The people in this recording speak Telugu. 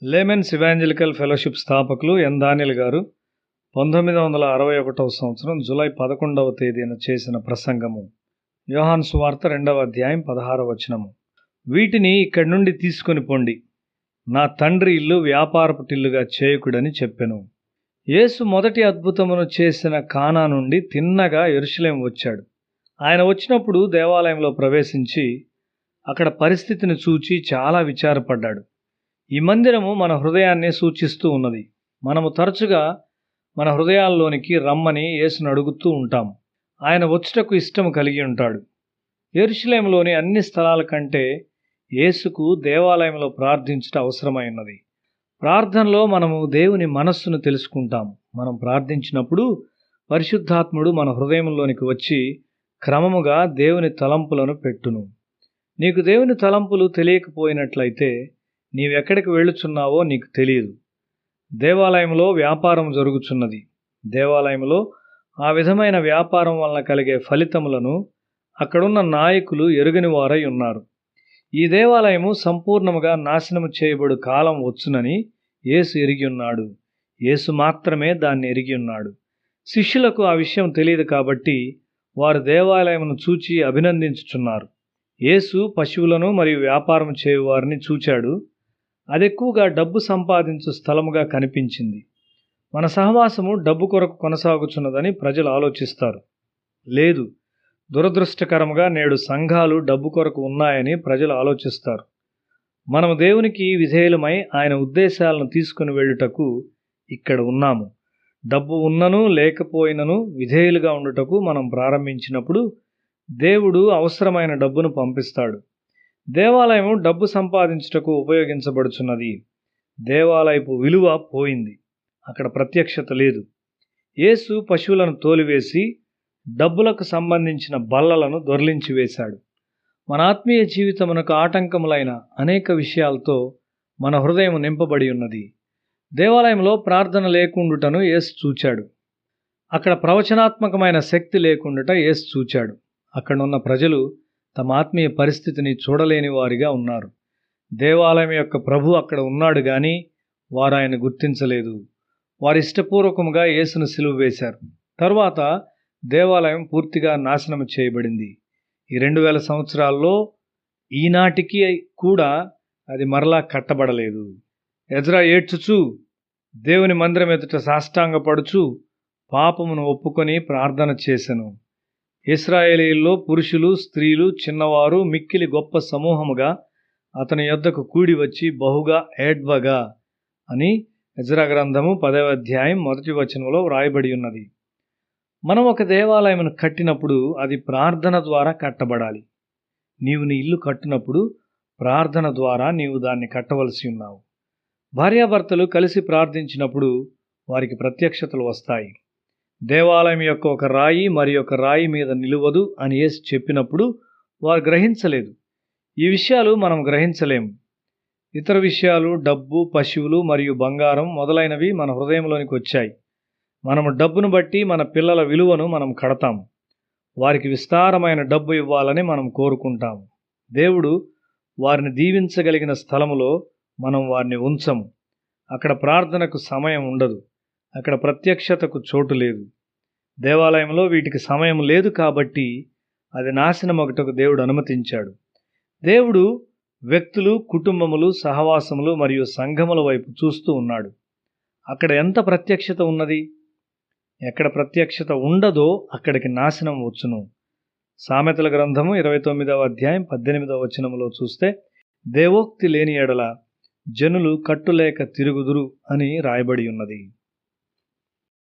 లేమెన్స్ ఇవాంజలికల్ ఫెలోషిప్ స్థాపకులు ఎన్ దానియేల్ గారు 1961 సంవత్సరం జూలై 11వ తేదీన చేసిన ప్రసంగము. యోహాను సువార్త 2వ అధ్యాయం 16వ వచనము. వీటిని ఇక్కడి నుండి తీసుకొని పొండి, నా తండ్రి ఇల్లు వ్యాపారపుటిల్లుగా చేయకుడని చెప్పెను. యేసు మొదటి అద్భుతమును చేసిన కానా నుండి తిన్నగా యెరూషలేము వచ్చాడు. ఆయన వచ్చినప్పుడు దేవాలయంలో ప్రవేశించి అక్కడ పరిస్థితిని చూచి చాలా విచారపడ్డాడు. ఈ మందిరము మన హృదయాన్ని సూచిస్తూ ఉన్నది. మనము తరచుగా మన హృదయాల్లోనికి రమ్మని యేసును అడుగుతూ ఉంటాం. ఆయన వచ్చుటకు ఇష్టము కలిగి ఉంటాడు. యెరూషలేములోని అన్ని స్థలాల కంటే యేసుకు దేవాలయంలో ప్రార్థించుట అవసరమైనది. ప్రార్థనలో మనము దేవుని మనస్సును తెలుసుకుంటాము. మనం ప్రార్థించినప్పుడు పరిశుద్ధాత్ముడు మన హృదయంలోనికి వచ్చి క్రమముగా దేవుని తలంపులను పెట్టును. నీకు దేవుని తలంపులు తెలియకపోయినట్లయితే నీవెక్కడికి వెళ్ళుచున్నావో నీకు తెలియదు. దేవాలయంలో వ్యాపారం జరుగుచున్నది. దేవాలయంలో ఆ విధమైన వ్యాపారం వలన కలిగే ఫలితములను అక్కడున్న నాయకులు ఎరుగని వారై ఉన్నారు. ఈ దేవాలయము సంపూర్ణముగా నాశనము చేయబడు కాలం వచ్చునని యేసు ఎరిగి ఉన్నాడు. యేసు మాత్రమే దాన్ని ఎరిగి ఉన్నాడు. శిష్యులకు ఆ విషయం తెలియదు కాబట్టి వారు దేవాలయమును చూచి అభినందించుచున్నారు. యేసు పశువులను మరియు వ్యాపారం చేయువారిని చూచాడు. అది ఎక్కువగా డబ్బు సంపాదించు స్థలముగా కనిపించింది. మన సహవాసము డబ్బు కొరకు కొనసాగుచున్నదని ప్రజలు ఆలోచిస్తారు. లేదు, దురదృష్టకరముగా నేడు సంఘాలు డబ్బు కొరకు ఉన్నాయని ప్రజలు ఆలోచిస్తారు. మనము దేవునికి విధేయులమై ఆయన ఉద్దేశాలను తీసుకుని వెళ్ళుటకు ఇక్కడ ఉన్నాము. డబ్బు ఉన్నను లేకపోయినను విధేయులుగా ఉండుటకు మనం ప్రారంభించినప్పుడు దేవుడు అవసరమైన డబ్బును పంపిస్తాడు. దేవాలయము డబ్బు సంపాదించుటకు ఉపయోగించబడుచున్నది. దేవాలయపు విలువ పోయింది. అక్కడ ప్రత్యక్షత లేదు. యేసు పశువులను తోలివేసి డబ్బులకు సంబంధించిన బల్లలను దొర్లించి వేశాడు. మన ఆత్మీయ జీవితమునకు ఆటంకములైన అనేక విషయాలతో మన హృదయం నింపబడి ఉన్నది. దేవాలయంలో ప్రార్థన లేకుండుటను యేసు చూచాడు. అక్కడ ప్రవచనాత్మకమైన శక్తి లేకుండుట యేసు చూచాడు. అక్కడున్న ప్రజలు తమ ఆత్మీయ పరిస్థితిని చూడలేని వారిగా ఉన్నారు. దేవాలయం యొక్క ప్రభు అక్కడ ఉన్నాడు కానీ వారు ఆయన గుర్తించలేదు. వారు ఇష్టపూర్వకముగా యేసును సిలువ వేశారు. తరువాత దేవాలయం పూర్తిగా నాశనం చేయబడింది. ఈ 2000 సంవత్సరాల్లో ఈనాటికి కూడా అది మరలా కట్టబడలేదు. ఎజ్రా ఏడ్చుచు దేవుని మందిరం ఎదుట సాష్టాంగపడుచు పాపమును ఒప్పుకొని ప్రార్థన చేసెను. ఇశ్రాయేలీయుల్లో పురుషులు, స్త్రీలు, చిన్నవారు మిక్కిలి గొప్ప సమూహముగా అతని యొద్దకు కూడి వచ్చి బహుగా ఏడ్వగా అని ఎజ్రా గ్రంథము 10వ అధ్యాయం 1వ వచనంలో వ్రాయబడి ఉన్నది. మనం ఒక దేవాలయమును కట్టినప్పుడు అది ప్రార్థన ద్వారా కట్టబడాలి. నీవు నీ ఇల్లు కట్టినప్పుడు ప్రార్థన ద్వారా నీవు దాన్ని కట్టవలసి ఉన్నావు. భార్యాభర్తలు కలిసి ప్రార్థించినప్పుడు వారికి ప్రత్యక్షతలు వస్తాయి. దేవాలయం యొక్క ఒక రాయి మరి ఒక రాయి మీద నిలువదు అని యేసు చెప్పినప్పుడు వారు గ్రహించలేదు. ఈ విషయాలు మనం గ్రహించలేము. ఇతర విషయాలు, డబ్బు, పశువులు మరియు బంగారం మొదలైనవి మన హృదయంలోనికి వచ్చాయి. మనము డబ్బును బట్టి మన పిల్లల విలువను మనం కడతాము. వారికి విస్తారమైన డబ్బు ఇవ్వాలని మనం కోరుకుంటాము. దేవుడు వారిని దీవించగలిగిన స్థలములో మనం వారిని ఉంచము. అక్కడ ప్రార్థనకు సమయం ఉండదు. అక్కడ ప్రత్యక్షతకు చోటు లేదు. దేవాలయంలో వీటికి సమయం లేదు కాబట్టి అది నాశనమొకటకు దేవుడు అనుమతించాడు. దేవుడు వ్యక్తులు, కుటుంబములు, సహవాసములు మరియు సంఘముల వైపు చూస్తూ ఉన్నాడు. అక్కడ ఎంత ప్రత్యక్షత ఉన్నది? ఎక్కడ ప్రత్యక్షత ఉండదో అక్కడికి నాశనం వచ్చును. సామెతల గ్రంథము 29వ అధ్యాయం 18వ వచనములో చూస్తే దేవోక్తి లేని ఎడల జనులు కట్టులేక తిరుగుదురు అని రాయబడి ఉన్నది.